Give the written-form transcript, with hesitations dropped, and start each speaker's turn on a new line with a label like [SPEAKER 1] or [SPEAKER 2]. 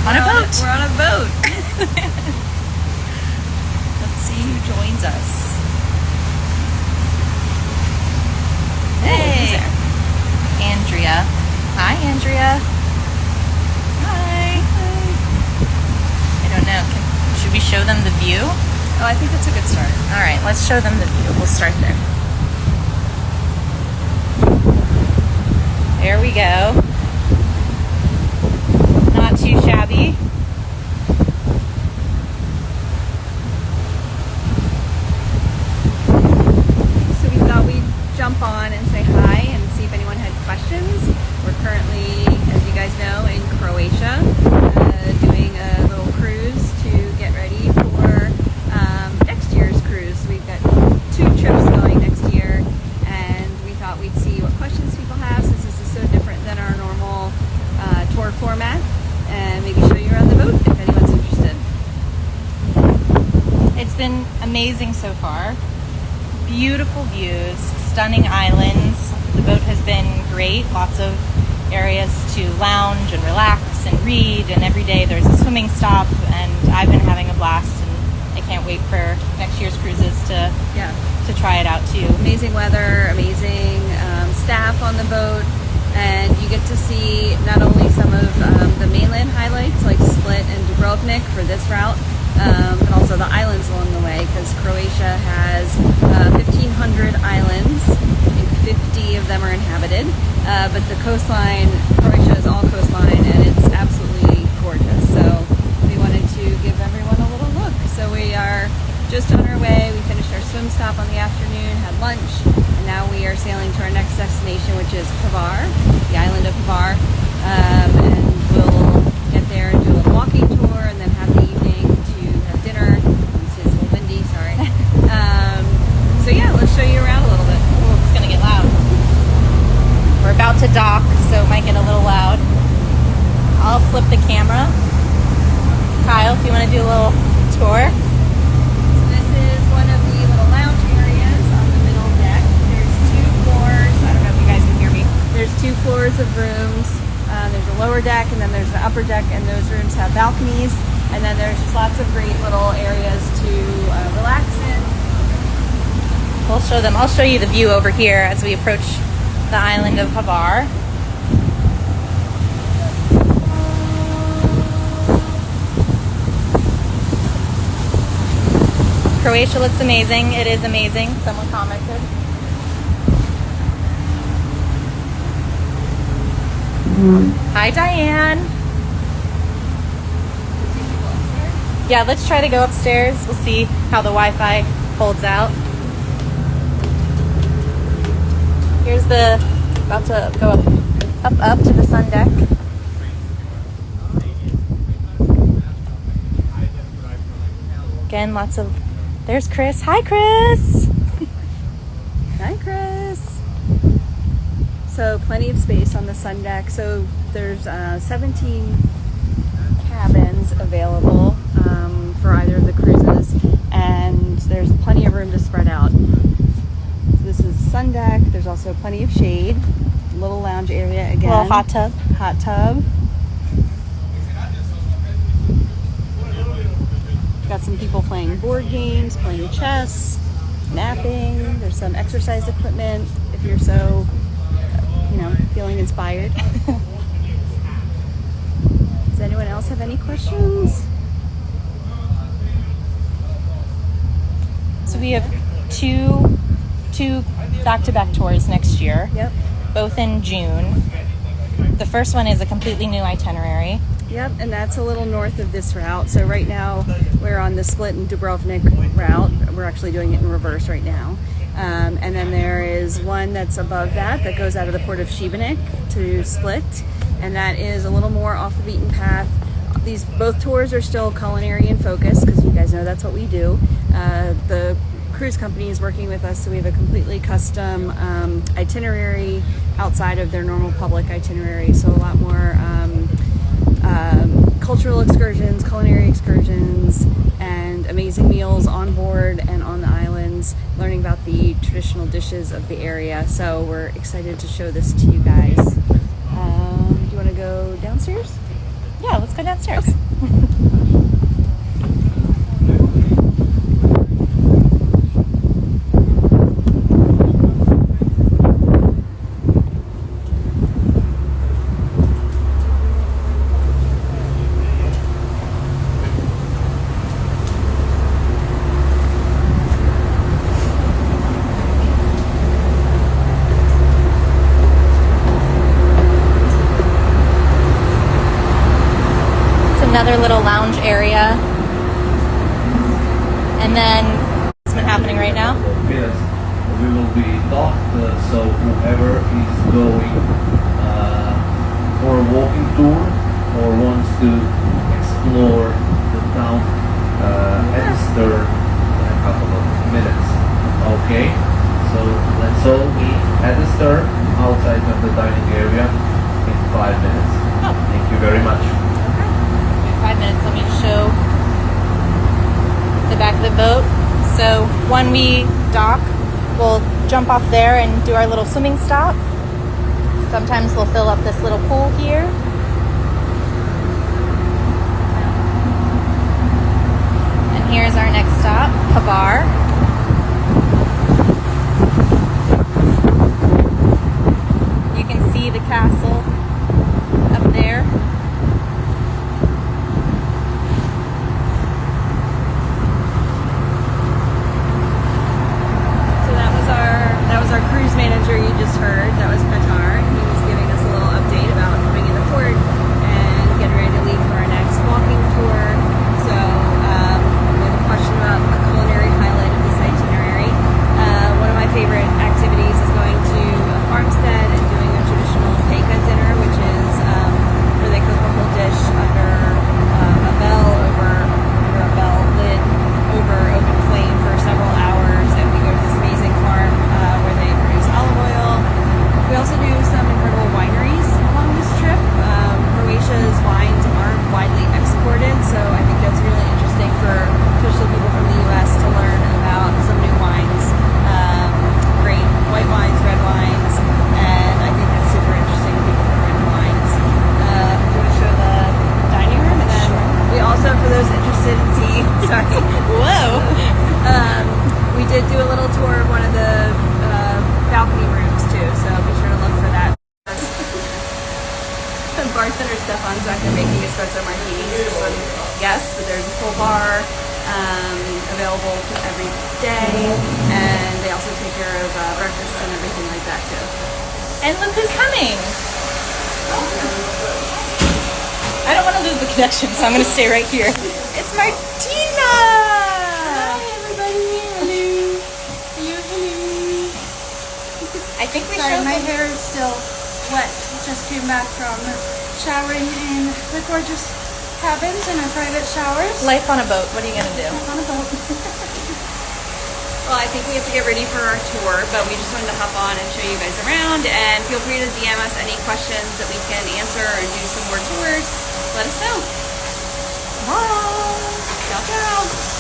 [SPEAKER 1] On a boat.
[SPEAKER 2] We're on a boat. Let's see who joins us. Hey, Andrea. Hi, Andrea. Hi. I don't know. Should we show them the view?
[SPEAKER 1] Oh, I think that's a good start.
[SPEAKER 2] All right, let's show them the view. We'll start there. There we go. Not too shabby.
[SPEAKER 1] So we thought we'd jump on and say hi and see if anyone had questions. We're currently, as you guys know, in Croatia, doing a little cruise to get ready for next year's cruise. We've got 2 trips going next year, and we thought we'd see what questions people have, since this is so different than our normal tour format, and maybe show you around the boat if anyone's interested.
[SPEAKER 2] It's been amazing so far. Beautiful views, stunning islands. The boat has been great. Lots of areas to lounge and relax and read, and every day there's a swimming stop, and I've been having a blast, and I can't wait for next year's cruises to try it out too.
[SPEAKER 1] Amazing weather, amazing staff on the boat, and you get to see not only some of the mainland highlights like Split and Dubrovnik for this route, but also the islands along the way, because Croatia has 1,500 islands. I think 50 of them are inhabited, but the coastline, Croatia is all coastline, and it's absolutely gorgeous. So we wanted to give everyone a little look. So we are just on our way. We finished our swim stop on the afternoon, had lunch, and now we are sailing to our next destination, which is Hvar, the island of Hvar, and we'll get there and do a little walking tour, and then have the evening to have dinner. It's a little windy, sorry. So yeah, let's show you around a little bit.
[SPEAKER 2] Oh, it's gonna get loud. We're about to dock, so it might get a little loud. I'll flip the camera. Kyle, if you want to do a little tour.
[SPEAKER 1] This is one of the little lounge areas on the middle deck. There's 2 floors. I don't know if you guys can hear me. There's 2 floors of rooms. There's a lower deck, and then there's the upper deck, and those rooms have balconies. And then there's just lots of great little areas to relax in.
[SPEAKER 2] We'll show them. I'll show you the view over here as we approach the island of Hvar. Croatia looks amazing. It is amazing. Someone commented. Hi, Diane. Yeah, let's try to go upstairs. We'll see how the Wi-Fi holds out. Here's the, about to go up to the sun deck. Again, lots of, there's Chris. Hi, Chris.
[SPEAKER 1] Hi, Chris. So plenty of space on the sun deck. So there's 17 cabins available for either of the cruises, and there's plenty of room to spread out. This is sun deck. There's also plenty of shade. Little lounge area again.
[SPEAKER 2] Little hot tub.
[SPEAKER 1] Hot tub. Got some people playing board games, playing chess, napping. There's some exercise equipment if you're so, feeling inspired. Does anyone else have any questions?
[SPEAKER 2] So we have two back-to-back tours next year.
[SPEAKER 1] Yep.
[SPEAKER 2] Both in June. The first one is a completely new itinerary.
[SPEAKER 1] Yep, and that's a little north of this route. So right now we're on the Split and Dubrovnik route. We're actually doing it in reverse right now. And then there is one that's above that goes out of the port of Šibenik to Split, and that is a little more off the beaten path. Both tours are still culinary in focus, because you guys know that's what we do. The cruise company is working with us, so we have a completely custom itinerary outside of their normal public itinerary. So a lot more cultural excursions, culinary excursions, and amazing meals on board and on the islands, learning about the traditional dishes of the area. So we're excited to show this to you guys. Do you want to go downstairs?
[SPEAKER 2] Yeah, let's go downstairs. Another little lounge area, and then what's been happening right now?
[SPEAKER 3] Yes, we will be docked, so whoever is going for a walking tour or wants to explore the town Edinster in a couple of minutes. Okay, so let's all meet Edinster outside of the dining area in 5 minutes.
[SPEAKER 2] Oh.
[SPEAKER 3] Thank you very much.
[SPEAKER 2] 5 minutes. Let me show the back of the boat. So when we dock, we'll jump off there and do our little swimming stop. Sometimes we'll fill up this little pool here. And here's our next stop, Habar. You can see the castle up there.
[SPEAKER 1] Our cruise manager you just heard, that was Qatar. He was giving us a little update about coming into port and getting ready to leave for our next walking tour. So we have a question about a culinary highlight of this itinerary. One of my favorite activities is going to a farmstead and doing a traditional peka dinner, which is where they cook a whole dish under a bell under a bell lid over open flame for several hours, and we go to this amazing farm where they produce olive oil. We also do some incredible wineries along this trip. Croatia's wines aren't widely exported, so I think that's really interesting for especially people from the U.S. to learn about some new wines. Great white wines, red wines, and I think that's super interesting to people who are into wines. I'm going to show the dining room, and then we also, for those interested in seeing, sorry,
[SPEAKER 2] Whoa!
[SPEAKER 1] we did do a little tour of one of the balcony rooms too, so be sure to look for that. Bartender Stefan's back there making espresso martinis for some guests, but there's a full bar available every day, and they also take care of breakfast and everything like that too.
[SPEAKER 2] And look who's coming! I don't want to lose the connection, so I'm going to stay right here. It's Martina!
[SPEAKER 4] Hi everybody, hello. Hello, hello.
[SPEAKER 2] I think we
[SPEAKER 4] Sorry,
[SPEAKER 2] showed
[SPEAKER 4] my hair is still wet. Just came back from showering in the gorgeous cabins in our private showers.
[SPEAKER 2] life on a boat. What are you going to do?
[SPEAKER 4] On a boat.
[SPEAKER 1] Well, I think we have to get ready for our tour, but we just wanted to hop on and show you guys around, and feel free to DM us any questions that we can answer or do some more tours. Let us know.
[SPEAKER 2] Bye!
[SPEAKER 1] Ciao, ciao.